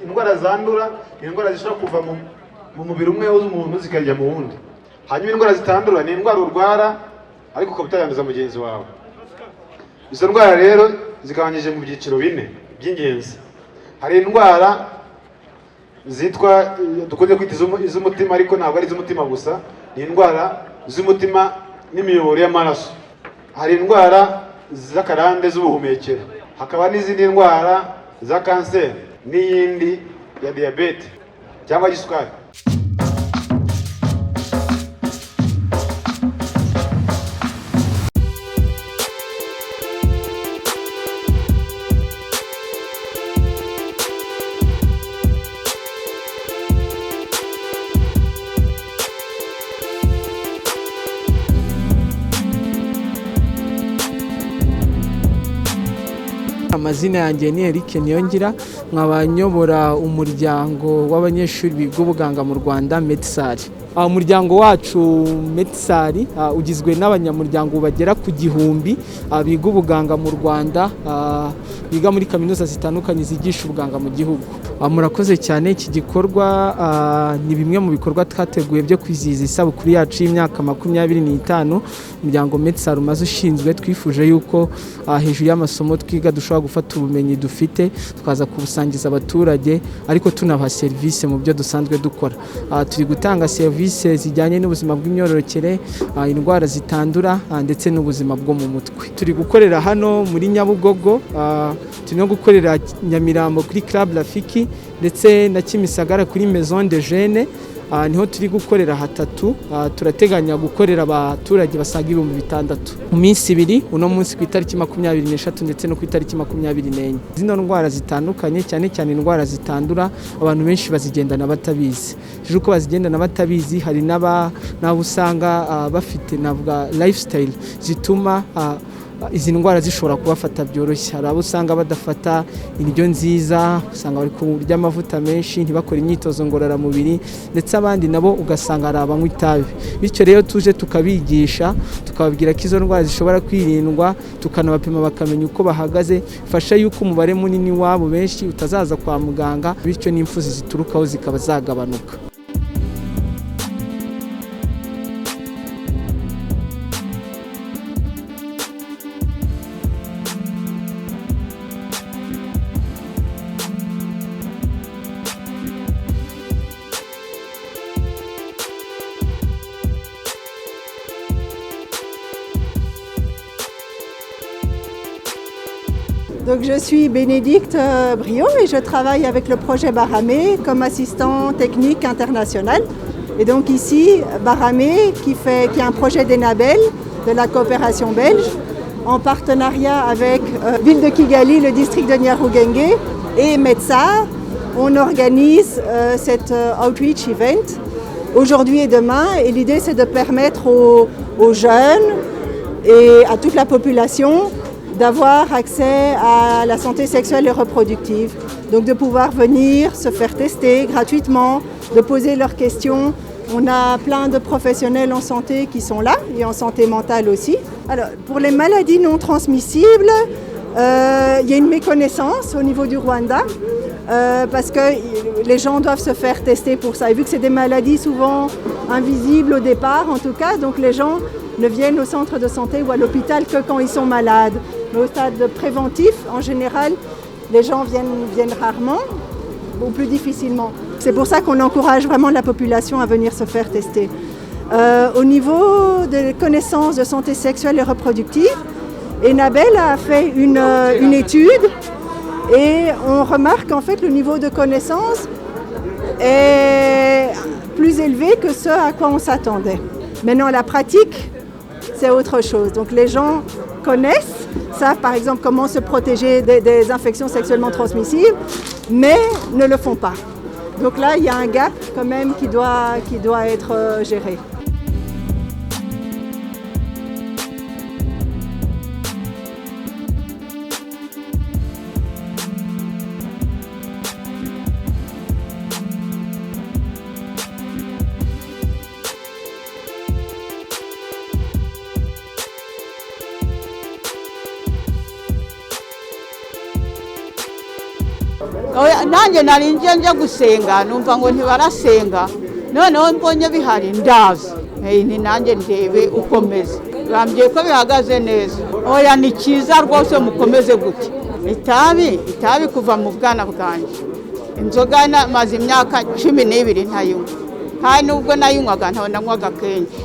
indwara zandura ni indwara zishobora kuva mu mubiri umwe w'umuntu zikajya mu wundi. Hanyuma indwara zitandura ni indwara urwara ariko ukaba utayanduza mugenzi wawe. Izo ndwara rero zigabanyije mu byiciro bine by'ingenzi. Hari indwara zitwa dukunze kwita iz'umutima, ariko ntabwo ari iz'umutima gusa, ni indwara z'umutima n'imiyoboro y'amaraso. Hari indwara z'akarande z'ubuhumekero, hakaba n'izindi ndwara za kanseri n'iyindi ya diyabete cyangwa gisukari. Amazina yanjye ni Eric Niyongira, nkaba nyobora umuryango w'abanyeshuri biga ubuganga mu Rwanda Medsar. Umuryango wacu Medsar ugizwe n'abanyamuryango bagera ku 1000 biga ubuganga mu Rwanda, biga muri kaminuza zitandukanye zigisha ubuganga mu gihugu. Murakoze cyane. Iki gikorwa ni bimwe mu bikorwa twateguye byo kwizihiza isabukuru yacu y'imyaka 25 umuryango Medsar umaze ushinzwe. Twifuje yuko hejuru y'amasomo twiga dushobora gufata ubumenyi dufite tukaza kubusangiza abaturage, ariko tunabaha serivisi mu byo dusanzwe dukora. Turi gutanga serivisi zijyanye n'ubuzima bw'imyororokere, indwara zitandura ndetse n'ubuzima bwo mu mutwe. Turi gukorera hano muri Nyabugogo, turi no gukorera Nyamirambo kuri Club Rafiki ndetse na Kimisagara kuri Maison de Jeunes. Niho turi gukorera hatatu. Turateganya gukorera abaturage basaga 6,000 mu minsi ibiri, uno munsi ku itariki 23 ndetse no ku itariki 24. Zino ndwara zitandukanye cyane cyane indwara zitandura abantu benshi bazigendana batabizi. Uko bazigendana batabizi, hari nabo usanga bafite navuga lifestyle zituma izi ndwara zishobora kubafata byoroshye. Hari abo usanga badafata indyo nziza, usanga bari kurya amavuta menshi, ntibakora imyitozo ngororamubiri, ndetse abandi nabo ugasanga ari abanywa itabi. Bityo rero tuje tukabigisha, tukababwira ko izo ndwara zishobora kwirindwa, tukanabapima bakamenya uko bahagaze, fasha yuko umubare munini wabo benshi utazaza kwa muganga, bityo n'imfuzi ziturukaho zikaba zagabanuka. Donc je suis Bénédicte Briot et je travaille avec le projet Baramé comme assistant technique international. Et donc ici, Baramé qui est un projet d'Enabel, de la coopération belge, en partenariat avec Ville de Kigali, le district de Nyarugenge et Medsar, on organise cet outreach event aujourd'hui et demain. Et l'idée c'est de permettre aux jeunes et à toute la population d'avoir accès à la santé sexuelle et reproductive. Donc de pouvoir venir se faire tester gratuitement, de poser leurs questions. On a plein de professionnels en santé qui sont là et en santé mentale aussi. Alors pour les maladies non transmissibles, il y a une méconnaissance au niveau du Rwanda parce que les gens doivent se faire tester pour ça. Et vu que c'est des maladies souvent invisibles au départ en tout cas, donc les gens ne viennent au centre de santé ou à l'hôpital que quand ils sont malades. Mais au stade préventif, en général, les gens viennent rarement ou plus difficilement. C'est pour ça qu'on encourage vraiment la population à venir se faire tester. Au niveau des connaissances de santé sexuelle et reproductive, Enabel a fait une étude et on remarque qu'en fait le niveau de connaissance est plus élevé que ce à quoi on s'attendait. Maintenant, la pratique, c'est autre chose. Donc les gens connaissent, savent par exemple comment se protéger des infections sexuellement transmissibles, mais ne le font pas. Donc là, il y a un gap quand même qui doit être géré. nanjye nari njya gusenga numva ngo ntibarasenga, noneho mbonye bihari ndaza ni nanjye ndebe uko meze, bambwiye ko bihagaze neza. Oya ni cyiza rwose, mukomeze gute. Itabi kuva mu bwana bwanjye, inzoga maze imyaka 12 ntayinywa, kandi nubwo nayinywaga nanywaga kenshi.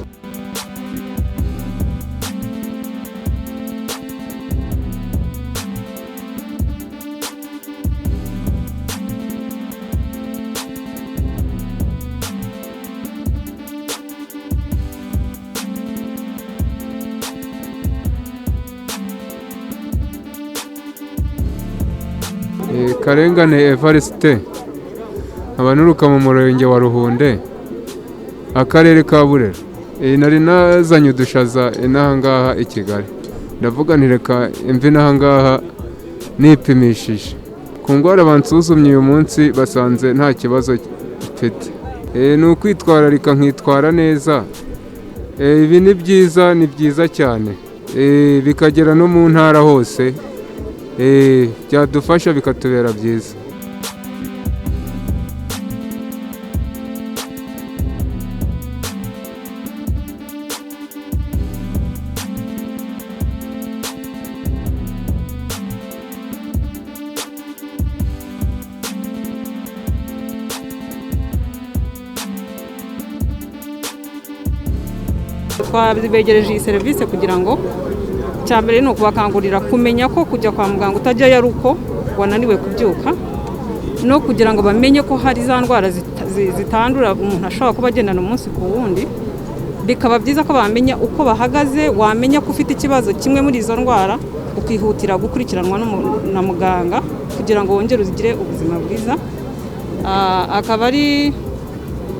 Karengane Evariste, abanuruka mu murenge wa Ruhunde, akarere ka Burera. Nari nazanye udushaza inahangaha i Kigali, ndavuga nti reka imvi inahangaha nipimishije ku ndwara bansuzumye uyu munsi, basanze nta kibazo mfite. Ni ukwitwararika nkitwara neza. Ibi ni byiza cyane, bikagera no mu ntara hose, byadufasha bikatubera byiza. Twabegereje iyi serivisi kugira ngo cyambere no kubakangurira kumenya ko kujya kwa muganga utajya ari uko wananiwe kubyuka, no kugira ngo bamenye ko hari za ndwara zitandura umuntu ashobora kuba agendana umunsi ku wundi. Bikaba byiza ko bamenya uko bahagaze, wamenya ko ufite ikibazo kimwe muri izo ndwara ukihutira gukurikiranwa na muganga kugira ngo wongere ugire ubuzima bwiza. Akaba ari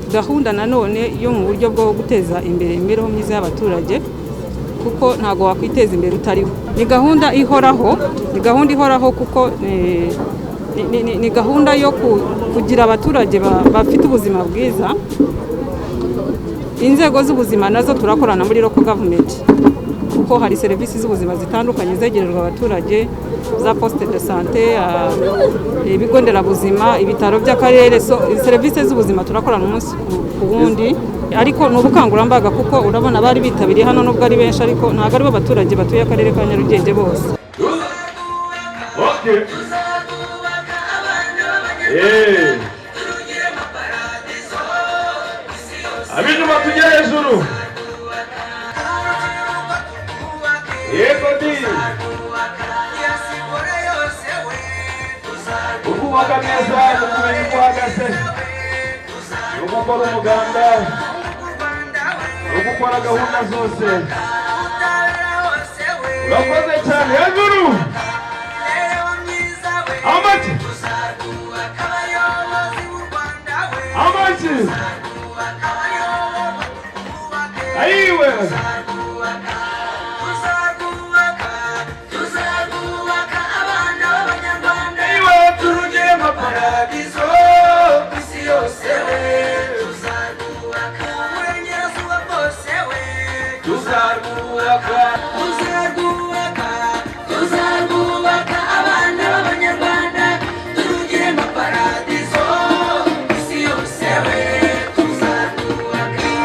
gahunda nanone yo mu buryo bwo guteza imbere imibereho myiza y'abaturage, kuko ntago wakwiteza imbere utariho. Ni gahunda ihoraho kuko ni gahunda yo kugira abaturage bafite ubuzima bwiza. Inzego z'ubuzima nazo turakorana muri local government, kuko hari serivisi z'ubuzima zitandukanye zegererwa abaturage, za poste de santé, ibigo nderabuzima, ibitaro by'akarere. Serivisi z'ubuzima turakorana umunsi ku wundi, ariko ni ubukangurambaga kuko urabona bari bitabiriye hano nubwo ari benshi, ariko ntabwo ari bo abaturage batuye akarere ka Nyarugenge bose. Abintu batujya hejuru. Yego di. Ukubaka neza, ukumenya uko uhagaze, ugukora umuganda, ugukora gahunda zose. Urakoze cyane hejuru. Amati. Amati. Aiwe. Tuzarwubaka